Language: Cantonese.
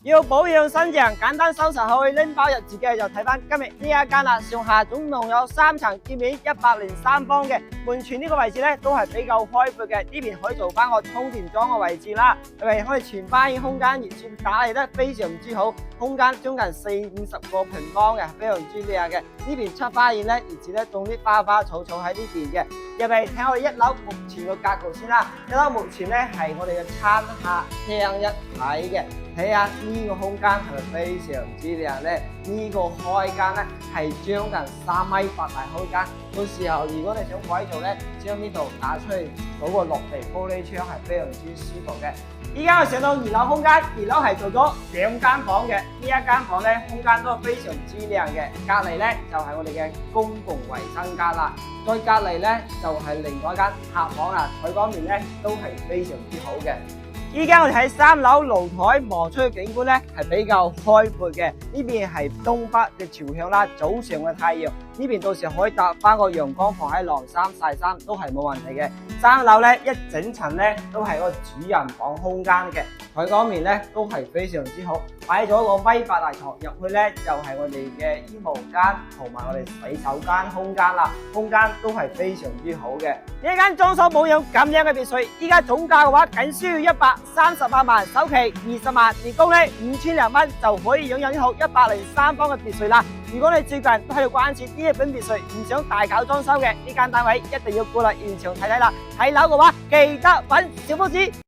要保養新淨，簡單收拾好去拎包入自己就睇翻今日呢一間啦。上下總共有3層，店面103方嘅門前呢個位置咧都係比較開闊嘅，呢邊可以做翻個充電樁嘅位置啦，係咪可以全花園空間而設打理得非常之好，空間將近40-50個平方嘅，非常之靚嘅。呢邊出花園咧，而且咧種啲花花草草喺呢邊嘅。入嚟睇我哋1樓目前個格局先啦，1樓目前咧係我哋嘅餐客廳一體嘅。睇下呢個空間係咪非常之靚咧？呢個開間咧係將近3.8米大空間。到時候如果你想改造咧，將呢度打出去嗰個落地玻璃窗係非常之舒服嘅。依家我上到2樓空間，2樓係做咗2間房嘅。呢一間房咧空間都非常之靚嘅。隔離咧就係我哋嘅公共衞生間啦，再隔離咧就係另外一間客房啦。佢方面咧都係非常之好嘅。依家我哋喺3樓露台望出去景觀咧係比較開闊嘅，呢邊係東北嘅朝向啦，早上嘅太陽呢邊到時可以搭翻個陽光放喺晾衫曬衫都係冇問題嘅。3樓咧一整層咧都係個主人房空間嘅，佢嗰面咧都係非常之好，擺咗個1.8米大床入去咧就係我哋嘅衣帽間同埋我哋洗手間空間啦，空間都係非常之好嘅。呢一間裝修保養咁樣嘅別墅，依家總價嘅話僅需要138萬，首期20萬，年供咧5000多蚊就可以擁有呢套103方嘅別墅啦。如果你最近都喺度關注呢一本別墅，唔想大搞裝修嘅，呢間單位一定要過嚟現場睇睇啦。睇樓嘅話，記得搵小福子。